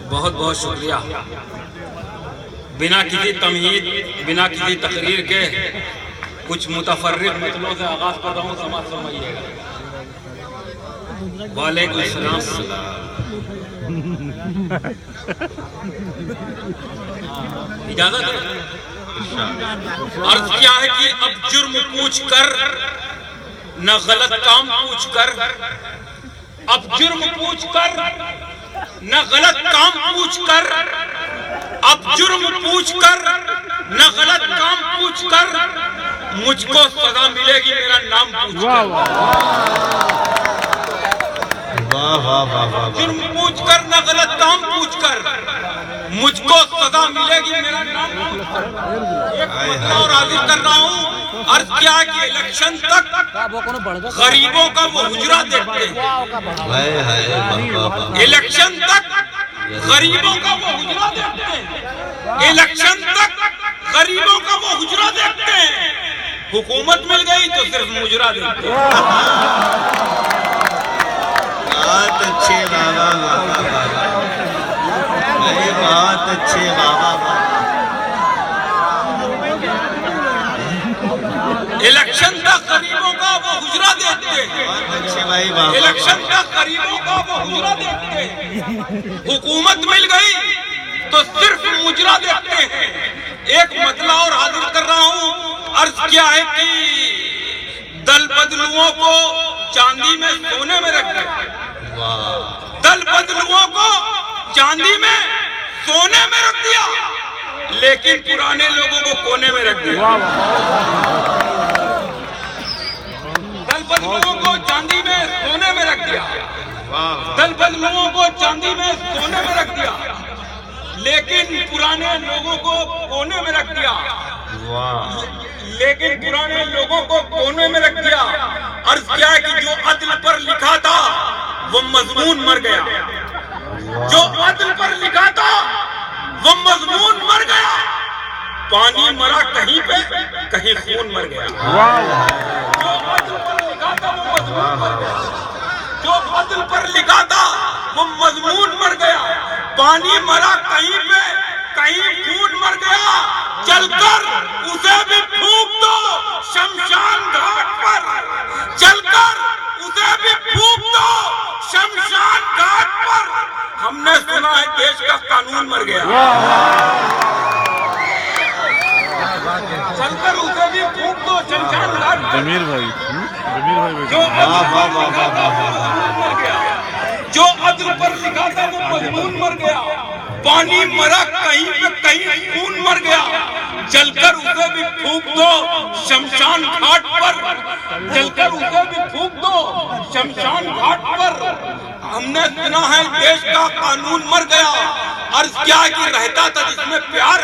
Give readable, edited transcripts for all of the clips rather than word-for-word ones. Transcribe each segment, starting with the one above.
बहुत बहुत शुक्रिया। बिना किसी तमहीद, बिना किसी तकरीर के कुछ मुतफर्रिक मतलों से आगाज कर रहा हूँ, समाज समझिएगा। वालेकुम सलाम। इजाजत है? अर्ज क्या है कि अब जुर्म पूछ कर न गलत काम पूछ कर, अब जुर्म पूछ कर न गलत काम पूछ कर, अब जुर्म पूछ कर न गलत काम पूछ कर, मुझको सजा मिलेगी मेरा नाम पूछ कर। वाह वाह वाह वाह। जुर्म पूछ कर न गलत काम पूछ कर, मुझको सजा मिलेगी मेरा नाम पूछ कर। एक मसला और हाजिर कर रहा हूँ। अर्ज क्या है कि इलेक्शन तक गरीबों का वो हुजरा देखते हैं। इलेक्शन तक गरीबों का वो हुजरा देखते हैं। इलेक्शन तक गरीबों का वो हुजरा देखते हैं। हुकूमत मिल गई तो सिर्फ मुजरा देखते हैं। बहुत अच्छे बाबा, बहुत अच्छे बाबा। इलेक्शन तक गरीबों का वो हुजरा देखते हैं। बहुत अच्छे भाई बाबा। इलेक्शन तक गरीबों का वो हुजरा देखते हैं। हुकूमत मिल गई तो सिर्फ मुजरा देखते हैं। एक मतला और हाजिर कर रहा हूँ। अर्ज क्या है कि दल बदलुओं को चांदी में सोने में रख दिया। दल बदलुओं को चांदी में सोने में रख दिया, लेकिन पुराने लोगों को कोने में रख दिया। दल बदलुओं को चांदी में सोने में रख दिया, दल बदलुओं को चांदी में सोने में रख दिया, लेकिन पुराने लोगों को कोने में रख दिया। लेकिन पुराने लोगों को कोने में रख दिया। अर्ज क्या है कि जो अदल पर लिखा था वो मजमून मर गया। जो अदल पर लिखा था वो मजमून मर गया। पानी मरा कहीं पे, कहीं खून मर गया। जो अदल पर लिखा था वो मजमून मर गया। जो अदल पर लिखा था वो मजमून मर गया। पानी मरा कहीं पे, कहीं खून मर गया। चलकर उसे भी फूंक दो शमशान घाट पर। चलकर उसे भी फूंक दो शमशान घाट पर। हमने सुना है देश का कानून मर गया। चलकर उसे भी फूंक दो शमशान घाट पर। जमीर भाई जो जो अदल पर लिखा था वो मजमून मर गया। पानी मरा कहीं पे, कहीं खून मर गया। चलकर उसे भी फूंक दो शमशान घाट पर। चलकर उसे भी फूंक दो शमशान घाट पर। हमने सुना है देश का कानून मर गया। अर्ज क्या कि रहता था जिसमें प्यार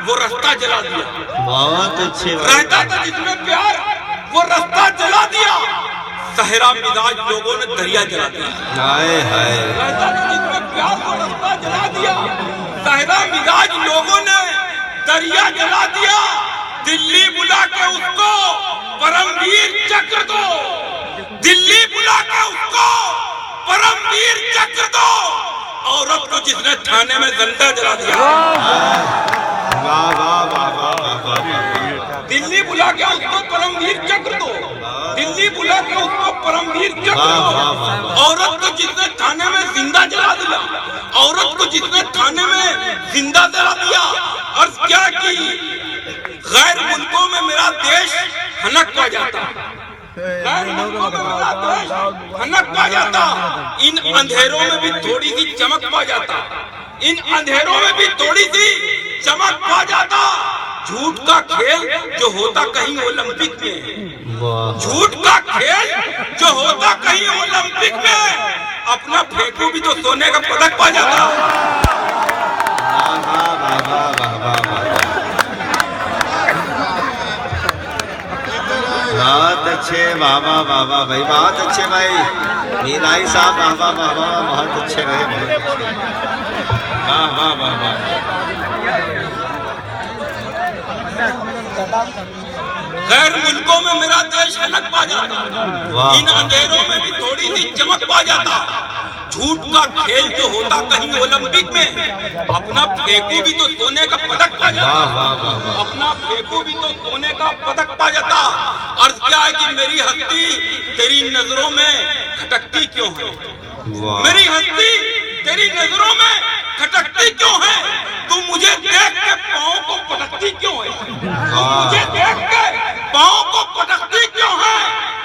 वो रास्ता जला दिया। बहुत अच्छे। रहता था जिसमें प्यार वो रास्ता जला दिया। सहरा मिजाज लोगों ने दरिया जला दिया। रहता था जिसमें प्यार वो रास्ता जला दिया। सहरा मिजाज लोगों ने दरिया जला दिया। दिल्ली बुला के उसको परमवीर चक्र दो। दिल्ली बुला के उसको परमवीर चक्र दो। औरत को जिसने थाने में जिंदा जला दिया। दिल्ली बुला के उसको परमवीर चक्र दो। दिल्ली बुला के उसको परमवीर चक्र दो। औरत को जिसने थाने में जिंदा जला दिया। औरत को जिसने थाने में जिंदा जला दिया। अर्ज क्या कि गैर मुल्कों में मेरा देश हनक पा जाता। गैर मुल्कों में मेरा देश हनक पा जाता। इन अंधेरों में भी थोड़ी सी चमक पा जाता। इन अंधेरों में भी थोड़ी सी चमक पा जाता। झूठ का खेल जो होता कहीं ओलंपिक में। झूठ का खेल जो होता कहीं ओलंपिक में। अपना फेंकू भी तो सोने का पदक पा जाता। बहुत अच्छे बाबा बाबा भाई, बहुत अच्छे भाई मीराई साहब। बाबा बाबा बहुत अच्छे भाई, बहुत अच्छे। वाह वाह वाह वाह। गैर मुल्कों में मेरा देश हलक पा जाता। इन अंधेरों में भी थोड़ी सी चमक पा जाता। झूठ का खेल जो होता कहीं ओलंपिक में, अपना फेंकू भी तो सोने का पदक पा जाता, अपना फेंकू भी तो सोने का पदक पा जाता। अर्ज क्या है कि मेरी हस्ती तेरी नजरों में खटकती क्यों है, मेरी हस्ती तेरी नजरों में खटकती क्यों है, तू मुझे देख के पाँव को पटकती क्यों है, तू मुझे देख के पाँव को पटकती क्यों है।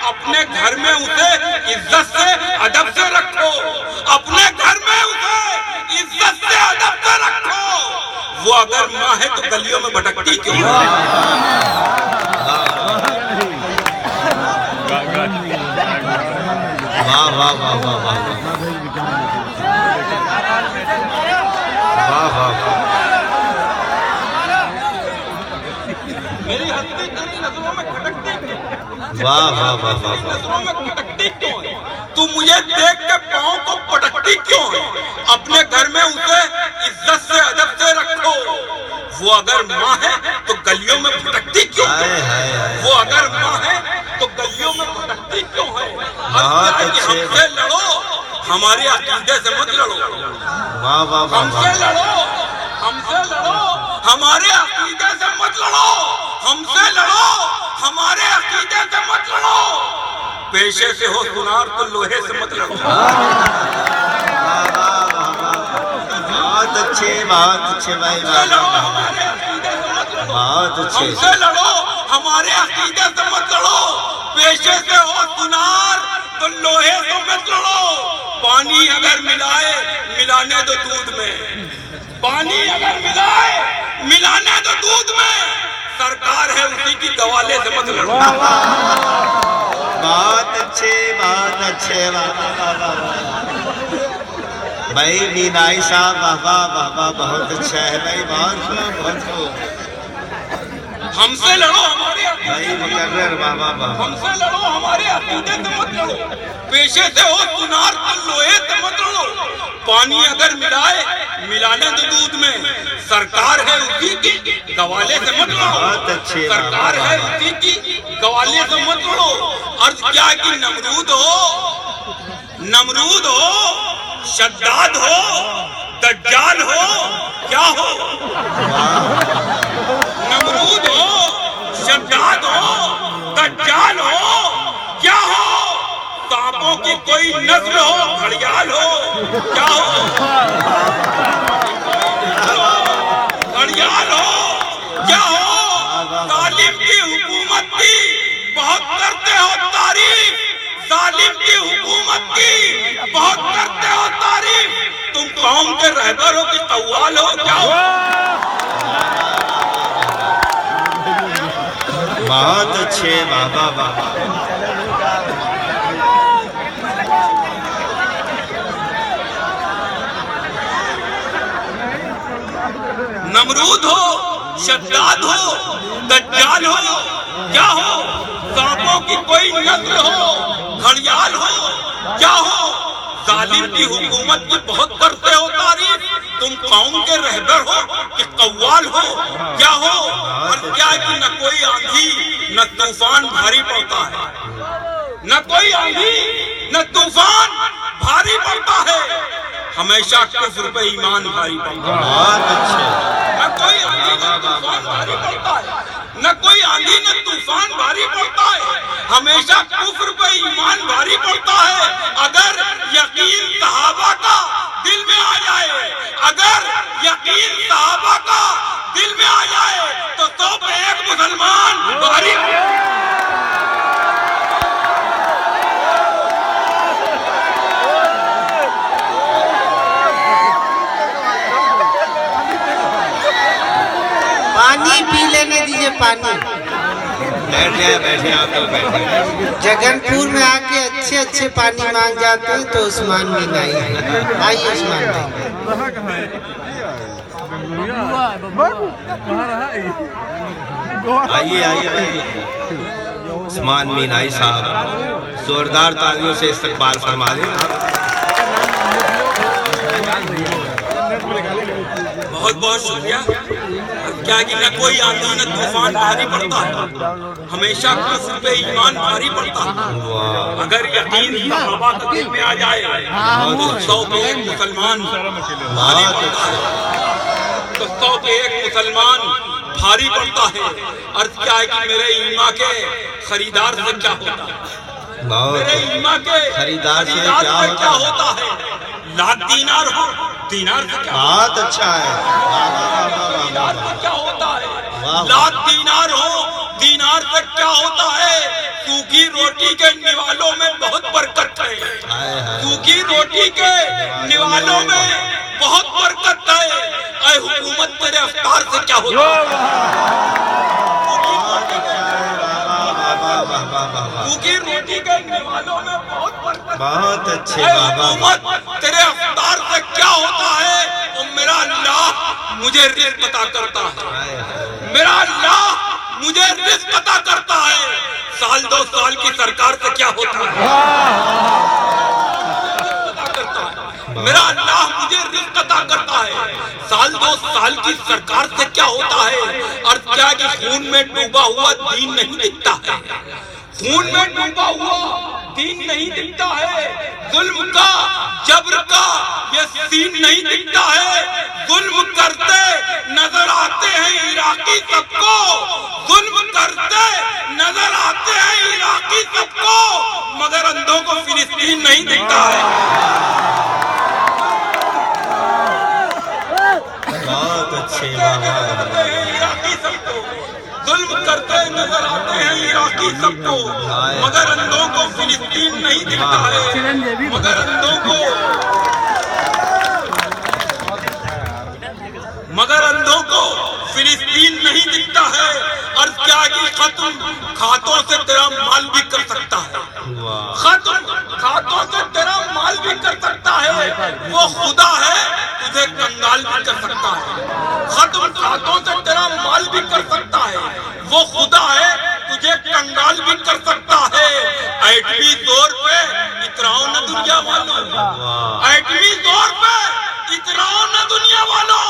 अपने घर में उसे इज्जत से अदब से रखो, अपने घर में उसे इज्जत से अदब से रखो। वो अगर माँ है तो गलियों में भटकती क्यों है। वाह वाह वाह वाह वाह वाह वाह वाह। मेरी हस्ती तेरी नजरों में खटकती क्यों, वाह वाह वाह वाह। नजरों में खटकती क्यों है, तू मुझे देख के पाँव को पटकती क्यों है। अपने घर में उसे इज्जत से अदब से रखो, वो अगर माँ है तो गलियों में भटकती क्यों है, वो अगर माँ है तो गलियों में भटकती क्यों है। हमसे लड़ो, हमारे अकीदे से मत लड़ो। वाह वाह वाह। हमसे लड़ो, हमसे लड़ो, हमारे अकीदे से मत लड़ो, हमसे लड़ो, हमारे अकीदे से मत लड़ो। पेशे से हो सुनार तो लोहे से मत लड़ो। बहुत अच्छे भाई, बहुत अच्छे। हमसे लड़ो, हमारे अकीदे से मत लड़ो। पेशे से हो सुनार तो लोहे से मत लड़ो। पानी अगर मिलाने दो दूध में, पानी अगर मिलाने दो दूध में, सरकार है उसी की गवाले से मत लड़ो। बहुत अच्छे भाई मीनाई साहब, वाह वाह वाह, बहुत अच्छा है भाई, बहुत। हमसे लड़ो, हमारे भाई मुकर्रर, वाह वाह वाह। हमसे लड़ो, हमारे अकीदे से मत लड़ो। पेशे से हो सुनार तो लोहे से मत लड़ो। पानी अगर मिलाने दो दूध में, सरकार है उसी की गवाले से मत लड़ो। बहुत अच्छे, सरकार है उसी की गवाले से मत लड़ो। अर्ज क्या है कि नमरूद हो, शद्दाद हो, दज्जाल हो, क्या हो, नमरूद हो, शद्दाद हो, दज्जाल हो, क्या हो, सांपों की कोई नस्ल हो, घड़ियाल हो, क्या हो, घड़ियाल हो, क्या हो। तालिम की हुकूमत की बहुत करते हो तारीफ, जालिम की हुकूमत की बहुत करते हो तारीफ। तुम कौम के रहबर हो कि कव्वाल हो, क्या हो। बहुत अच्छे, वाह वाह वाह। नमरूद हो, शद्दाद हो, दज्जाल हो, क्या हो, सांपों की कोई नस्ल हो, घड़ियाल हो, क्या हो। जालिम की हुकूमत की बहुत करते हो तारीफ, तुम कौम के रहबर हो कि कव्वाल हो, क्या हो। और क्या है कि न कोई आंधी न तूफान भारी पड़ता है, न कोई आंधी न तूफान भारी पड़ता है, हमेशा कुफ्र पे ईमान भारी पड़ता है। बहुत अच्छे। न कोई आंधी न तूफान भारी पड़ता है, न कोई आंधी न तूफान भारी पड़ता है, हमेशा कुफ्र पे ईमान भारी पड़ता है। अगर यकीन सहाबा का दिल में आ जाए, अगर यकीन सहाबा का दिल में आ जाए तो 100 पे 1 मुसलमान भारी। पानी पी लेने दीजिए, पानी। बैठे आप लोग बैठे। जगनपुर में आके अच्छे पानी मांग जाते हैं तो उस्मान मीनाई है। आइए उस्मान भाई। आइए भाई। उस्मान मीनाई साहब जोरदार तालियों से इस्तकबाल फरमा दें। बहुत बहुत शुक्रिया। क्या कि न कोई आंधी न तूफान भारी पड़ता है, हमेशा कुफ्र पे ईमान भारी पड़ता है। अगर यकीन सहाबा के दिल में आ जाए तो 100 पे 1 मुसलमान भारी पड़ता है, तो 100 पे 1 मुसलमान भारी पड़ता है। अर्थ क्या है कि मेरे ईमान के खरीदार से क्या होता है, मेरे ईमान के खरीदार से क्या होता है। लाख दीनार हो, दीनार से क्या बहुत अच्छा है, दीनार से क्या होता है। लाख दीनार हो, दीनार से क्या होता है। सूखी रोटी के निवालों में बहुत बरकत है, सूखी रोटी के निवालों में बहुत बरकत है। ऐ हुकूमत तेरे अफ्तार से क्या होता है। सूखी रोटी के निवालों में बहुत बरकत, बहुत अच्छे हुकूमत तेरे अफ्तार से क्या होता है। और मेरा अल्लाह मुझे रिज़्क़ अता करता है, मेरा अल्लाह मुझे रिज़्क़ अता करता है। साल 2 साल की सरकार से क्या होता है, मेरा अल्लाह मुझे रिज़्क़ अता करता है। साल 2 साल की सरकार से क्या होता है। अर्थ क्या कि खून में डूबा हुआ दीन नहीं दिखता है, खून में डूबा हुआ दीन नहीं दिखता है। जुल्म का, जब्र का ये सीन नहीं दिखता है। जुल्म करते नजर आते हैं इराकी सबको, जुल्म करते नजर आते हैं इराकी सबको, मगर अंधों को फिलिस्तीन नहीं दिखता है। बहुत अच्छे इराकी सबको जुल्म करते नजर आते हैं इराकी सबको, मगर अंधों को फिलिस्तीन नहीं दिखता है, मगर अंधों को फिलिस्तीन नहीं दिखता है। और क्या कि खत्म खातों से तेरा माल भी कर सकता है, खत्म खातों से तेरा माल भी कर सकता है। वो खुदा है तुझे कंगाल भी कर सकता है, खत्म खातों से तेरा माल भी कर सकता है। वो खुदा है तुझे कंगाल भी कर सकता है। एटमी दौर पे इतराओ न दुनिया वालों, एटमी दौर पे इतराओ न दुनिया वालों,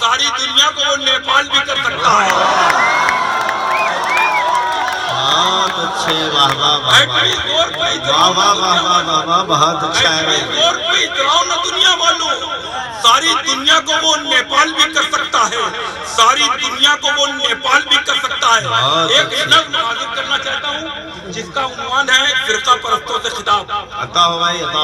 सारी दुनिया को वो नेपाल भी कर सकता है। बहुत अच्छे, वाह वाह वाह बहुत अच्छा है। दौर पे इतराओ न दुनिया वालों, सारी दुनिया को वो नेपाल भी कर सकता है, सारी दुनिया को वो नेपाल भी कर सकता है। एक नज़्म हाजिर करना चाहता हूँ जिसका उन्वान है फिरका परस्तों से खिताब। अता हो भाई, अता हो।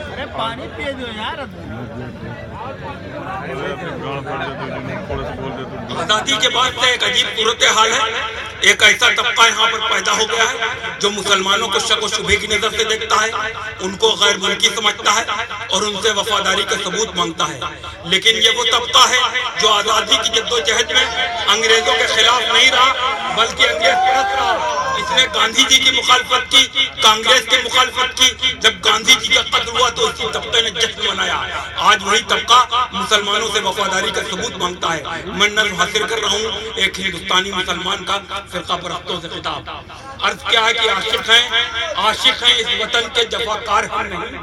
अरे पानी पिए दो यार। आजादी के बाद से एक अजीब सूरत हाल है। एक ऐसा तबका यहाँ पर पैदा हो गया है जो मुसलमानों को शक व शुबे की नजर से देखता है, उनको गैर मुल्की समझता है और उनसे वफादारी का सबूत मांगता है। लेकिन ये वो तबका है जो आजादी की जद्दोजहद में अंग्रेजों के खिलाफ नहीं रहा, बल्कि अंग्रेज परस्त रहा। इसने गांधी जी की मुखालफत की, कांग्रेस की मुखालफत की। जब गांधी जी का कत्ल हुआ तो इसी तबके ने जश्न मनाया। आज वही तबका मुसलमानों से वफादारी का सबूत मांगता है। मैं नज़्म हासिल कर रहा हूँ एक हिंदुस्तानी मुसलमान का फिरका परस्तों से खिताब। अर्ज क्या है कि आशिक हैं इस वतन के जफाकार हम नहीं,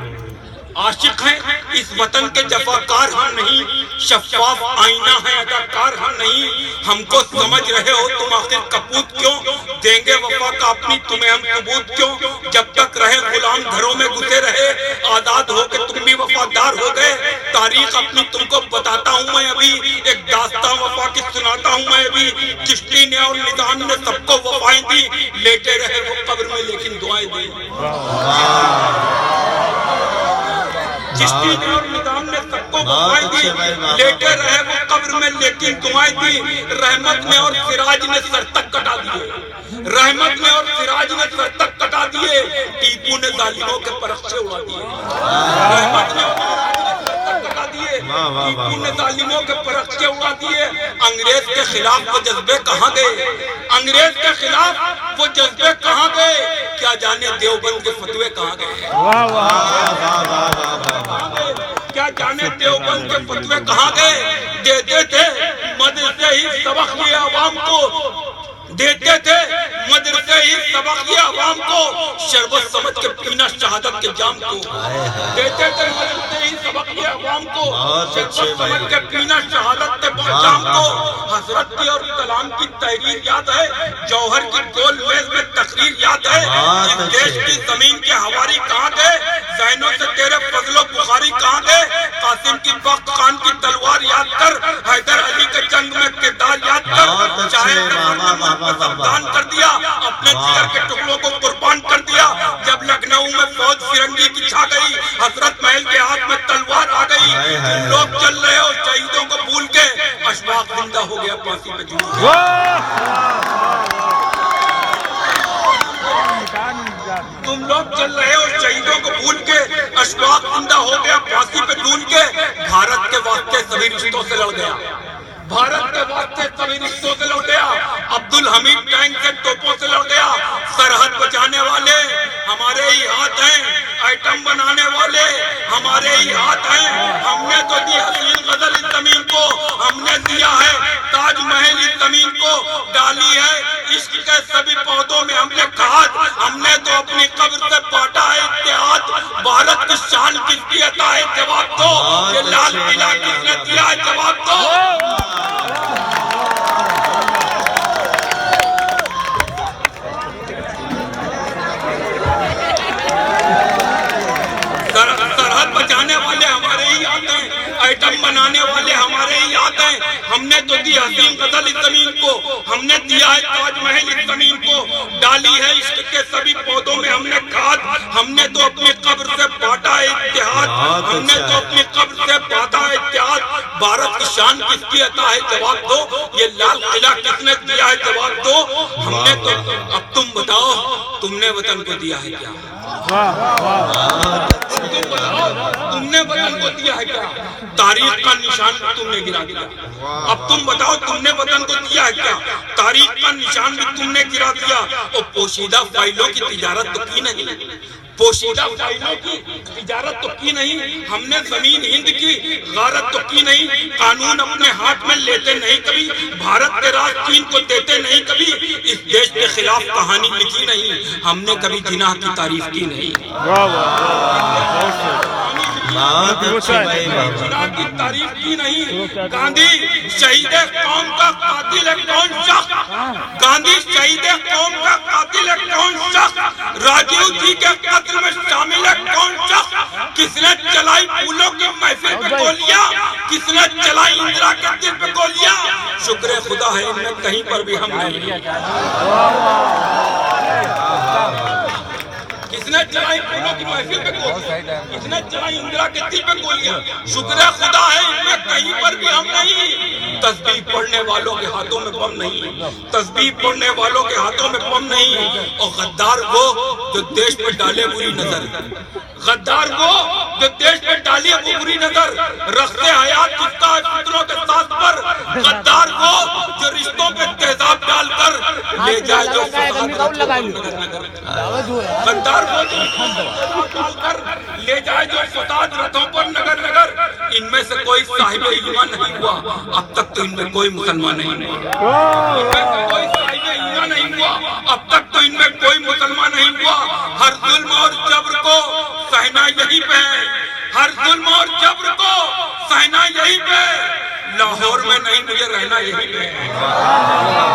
आशिक हैं इस वतन के जफाकार हम नहीं, शफाफ आईना है अदाकार हम नहीं। हमको समझ रहे हो तुम आखिर कपूत क्यों, देंगे वफा का अपनी तुम्हें हम सबूत क्यों। जब तक रहे गुलाम घरों में घुसे रहे, आजाद हो के तुम भी वफादार हो गए। तारीख अपनी तुमको बताता हूँ मैं अभी, एक दास्तां वफा की सुनाता हूँ मैं अभी। चिश्ती ने और निजाम ने सबको वफाएं दी, लेटे रहे वो कब्र में लेकिन दुआएं दी। चिश्ती ने और निजाम ने सबको वफाएं दी, लेटे रहे वो कब्र में लेकिन दुआएं दी। रहमत ने और सिराज ने सर तक कटा दिए, रहमत ने और सिराज ने सर तक कटा दिए। टीपू ने जालिमों के परख्चे उड़ा दिए, रहमत ने और कटा दिए, टीपू ने जालिमों के परख्चे उड़ा दिए। अंग्रेज के खिलाफ वो जज्बे कहाँ गए, अंग्रेज के खिलाफ वो जज्बे कहाँ गए। क्या जाने देवबंद के फतवे कहाँ गए, क्या जाने देवबंद के फतवे कहाँ गए। देते थे मदरसे ही सबक ये आवाम को, देते थे मदरसे ही सबक ये अवाम को, शरबत समझ के पीना शहादत के जाम को। देते थे मदरसे ही सबक ये अवाम को, शरबत समझ के पीना शहादत के जाम को। हजरत की और कलाम की तहरीर याद है, जौहर की गोल मेज में तकरीर याद है। इस देश की जमीन के हवारी कहाँ गए, जैनों से तेरे फजलो बुखारी कहाँ गए। कासिम की बख्त खान की तलवार याद कर, हैदर अली के जंग में किरदार याद कर। चाहे दान कर दिया, अपने जिगर के टुकड़ों को कुर्बान कर दिया। जब लखनऊ में फौज फिरंगी की छा गई, हजरत महल के हाथ में तलवार आ गई। तुम लोग चल रहे हो शहीदों को भूल के, अशफाक जिंदा हो गया फांसी पे झूल के। तुम लोग चल रहे हो शहीदों को भूल के, अशफाक जिंदा हो गया फांसी पे झूल के। भारत के वास्ते सभी रिश्तों से लड़ गया, भारत के वास्ते सभी रिश्तों से लड़ गया। अब्दुल हमीद टैंक से तोपों से लड़ गया। सरहद बचाने वाले हमारे ही हाथ हैं, आइटम बनाने वाले हमारे ही हाथ हैं। हमने तो दी हसीन गजल इस जमीन को, हमने दिया है ताजमहल इस जमीन को। डाली है इश्क के सभी पौधों में हमने खाद, हमने तो अपनी कब्र से बांटा है इत्तेहाद। भारत की शान किसकी अता है, जवाब दो। ये लाल किला किसने दिया है, जवाब दो। सरहद बचाने वाले हमारे ही आते हैं, आइटम बनाने वाले हमारे ही आते हैं। हमने तो दी हसीन गजल इस जमीन को, हमने दिया है ताजमहल इस जमीन को। डाली है इश्क के सभी पौधों में हमने खाद, हमने तो अपनी कब्र से बांटा है इत्तेहाद। हमने तो अपनी कब्र से बांटा है इत्तेहाद। भारत की शान किसकी अता है, जवाब दो। ये लाल किला किसने दिया है, जवाब दो। हमने तो, अब तुम बताओ तुमने वतन को दिया है क्या, तुम बताओ तुमने वतन को दिया है क्या। तारीख का निशान तुमने गिरा दिया। अब तुम बताओ तुमने वतन को दिया है क्या, तारीख का निशान भी तुमने गिरा दिया। और पोशीदा फाइलों की तिजारत तो की नहीं, पोशीदा फाइलों की तिजारत तो की नहीं। हमने जमीन हिंद की गारत तो की नहीं। कानून अपने हाथ में लेते नहीं कभी, भारत के राज चीन को देते नहीं कभी। इस देश के खिलाफ कहानी लिखी नहीं, हमने कभी जिनाह की तारीफ की नहीं। जिनाह की तारीफ की नहीं। गांधी शहीद कौम का कातिल है कौन शख्स, गांधी शहीद कौम का कातिल है कौन शख्स। राजीव जी के कत्ल में शामिल है कौन शख्स। किसने चलाई फूलों की महफिल पे गोलियां, किसने चलाई इंदिरा के दिल पे गोलियां। शुक्र खुदा है इनमें कहीं पर भी हम नहीं। किसने चलाई फूलों की महफिल पे गोलियां, किसने चलाई इंदिरा के दिल पे गोलियां। शुक्र खुदा है इनमें कहीं पर भी हम नहीं। तस्बीह पढ़ने वालों के हाथों में बम नहीं, तस्बीह पढ़ने वालों के हाथों में बम नहीं। और गद्दार वो जो देश पे डाले बुरी नजर, गद्दार वो जो देश पे डाली वो बुरी नजर। रखते हयात किसका है फितरों के साथ पर। गद्दार वो जो रिश्तों पे तेजाब डालकर ले जाए जो गद्दार वो जो डालकर ले जाए जो फसाद रथों पर नगर नगर। इनमें से कोई साहिब ईमान नहीं हुआ, अब तक तो इनमें कोई मुसलमान नहीं हुआ। इनमें से कोई साहिब ईमान नहीं हुआ, अब तक तो इनमें कोई मुसलमान नहीं हुआ। हर जुल्म और जब्र को सहना यहीं पे, हर जुल्म और जब्र को सहना यहीं पे। लाहौर में नहीं मुझे रहना यहीं पे,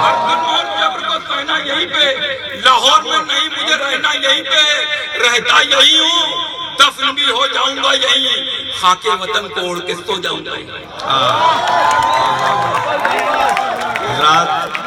हर जुल्म और जब्र को सहना यहीं पे। लाहौर में नहीं मुझे रहना यहीं पे, रहता यही हूँ, दफन भी हो जाऊंगा यहीं, खाके वतन को ओढ़ के सो जाऊंगा। रात